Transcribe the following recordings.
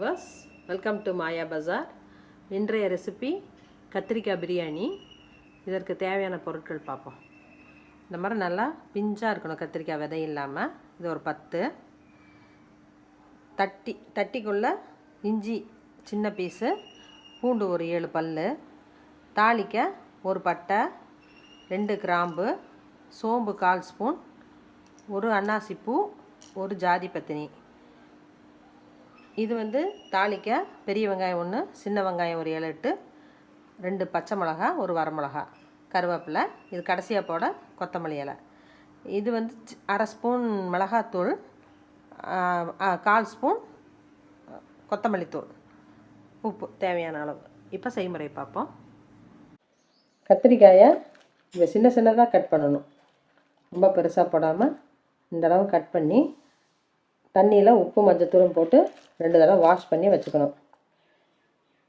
Viewers, welcome to மாயா பஜார். இன்றைய recipe கத்திரிக்காய் பிரியாணி. இதற்கு தேவையான பொருட்கள் பார்ப்போம். இந்த மாதிரி நல்லா பிஞ்சாக இருக்கணும், கத்திரிக்காய் விதை இல்லாமல். இது ஒரு 10 தட்டிக்குள்ளே இஞ்சி சின்ன பீஸு, பூண்டு ஒரு 7 பல், தாளிக்க ஒரு பட்டை, 2 கிராம்பு, சோம்பு 1/4 ஸ்பூன், ஒரு அன்னாசிப்பூ, ஒரு ஜாதி பத்தினி. இது தாளிக்க பெரிய வெங்காயம் 1, சின்ன வெங்காயம் ஒரு 7-8, 2 பச்சை மிளகா, ஒரு வரமிளகா, கருவேப்பிலை. இது கடைசியாக போட கொத்தமல்லி இலை. இது 1/2 ஸ்பூன் மிளகாத்தூள், 1/4 ஸ்பூன் கொத்தமல்லி தூள், உப்பு தேவையான அளவு. இப்போ செய்முறை பார்ப்போம். கத்திரிக்காயை இதை சின்ன சின்னதாக கட் பண்ணணும், ரொம்ப பெருசாக போடாமல் இந்த அளவு கட் பண்ணி தண்ணியில் உப்பு மஞ்சத்தூளும் போட்டு 2 தடவை வாஷ் பண்ணி வச்சுக்கணும்.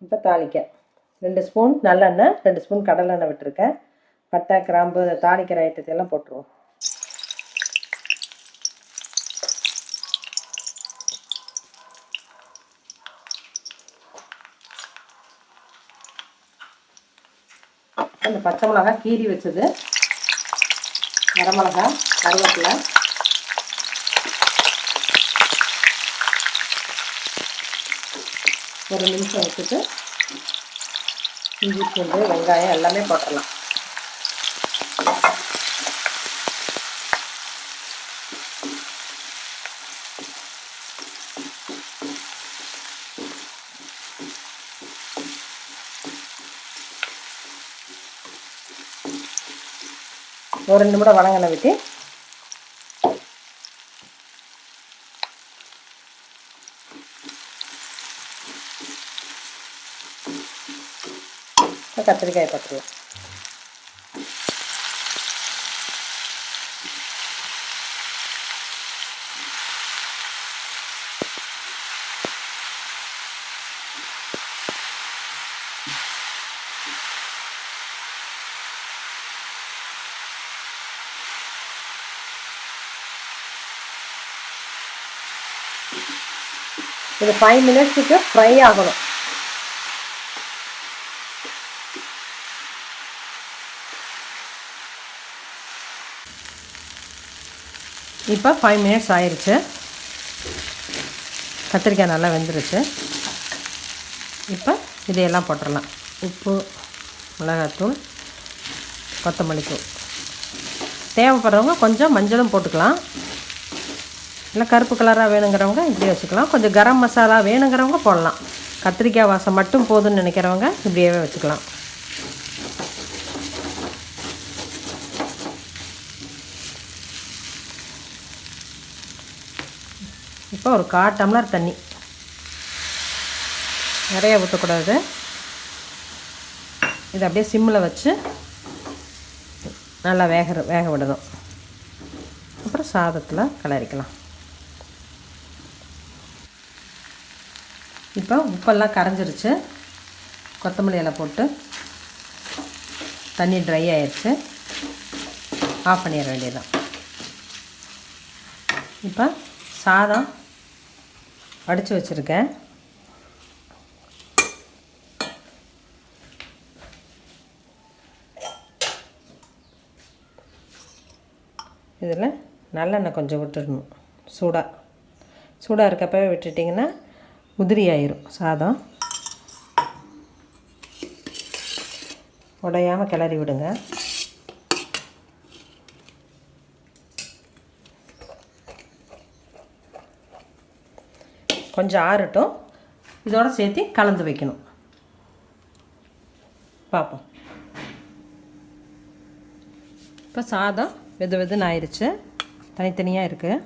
இப்போ தாளிக்க 2 ஸ்பூன் நல்லெண்ணெய், 2 ஸ்பூன் கடலெண்ணெய் விட்டுருக்கேன். பட்டை கிராம்பு தாளிக்கிற ஐட்டத்தையெல்லாம் போட்டுருவோம். இந்த பச்சை மிளகா கீரி வச்சது, வரமிளகா, கருவேப்பிலை, ஒரு நிமிஷம் வச்சுட்டு இஞ்சி பூண்டு வெங்காயம் எல்லாமே போட்டுடலாம். ஒரு 2 நிமிடம் வதங்கின விட்டு கத்திரிக்காய் போட்டுருலாம். இது 5 மினிட்ஸுக்கு ஃப்ரை ஆகணும். இப்போ 5 மினிட்ஸ் ஆயிடுச்சு. கத்திரிக்காய் நல்லா வெந்துருச்சு. இப்போ இதையெல்லாம் போட்டுடலாம். உப்பு, மிளகாத்தூள், கொத்தமல்லி தூள். தேவைப்படுறவங்க கொஞ்சம் மஞ்சளும் போட்டுக்கலாம். இல்லை கருப்பு கலராக வேணுங்கிறவங்க இப்படி வச்சுக்கலாம். கொஞ்சம் கரம் மசாலா வேணுங்கிறவங்க போடலாம். கத்திரிக்காய் வாசம் மட்டும் போதும்னு நினைக்கிறவங்க இப்படியே வச்சுக்கலாம். இப்போ ஒரு 1/4 டம்ளர் தண்ணி, நிறைய ஊற்றக்கூடாது. இதை அப்படியே சிம்மில் வச்சு நல்லா வேக விடணும். அப்புறம் சாதத்தில் கிளறிக்கலாம். இப்போ உப்பெல்லாம் கரைஞ்சிருச்சு. கொத்தமல்லி இலை போட்டு தண்ணி ட்ரை ஆயிடுச்சு. ஆஃப் பண்ணிட வேண்டியதுதான். இப்போ சாதம் வடித்து வச்சுருக்கேன். இதில் நல்லெண்ணெய் கொஞ்சம் விட்டுடணும். சூடாக இருக்கப்பவே விட்டுட்டிங்கன்னா உதிரி ஆயிரும் சாதம். உடையாமல் கிளறி விடுங்க. கொஞ்சம் ஆறட்டும். இதோட சேர்த்து கலந்து வைக்கணும். பார்ப்போம். இப்போ சாதம் வெதுன்னு ஆயிடுச்சு. தனித்தனியாக இருக்குது.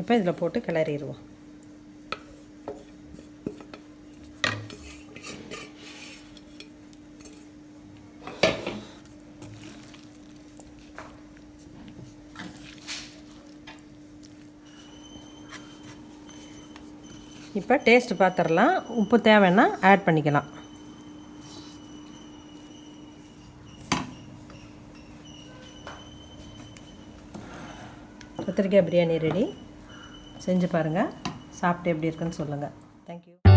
இப்போ இதில் போட்டு கிளறிடுவோம். இப்போ டேஸ்ட்டு பார்த்துடலாம். உப்பு தேவைன்னா ஆட் பண்ணிக்கலாம். கத்திரிக்காய் பிரியாணி ரெடி. செஞ்சு பாருங்கள். சாப்பிட்டு எப்படி இருக்குன்னு சொல்லுங்கள். தேங்க்யூ.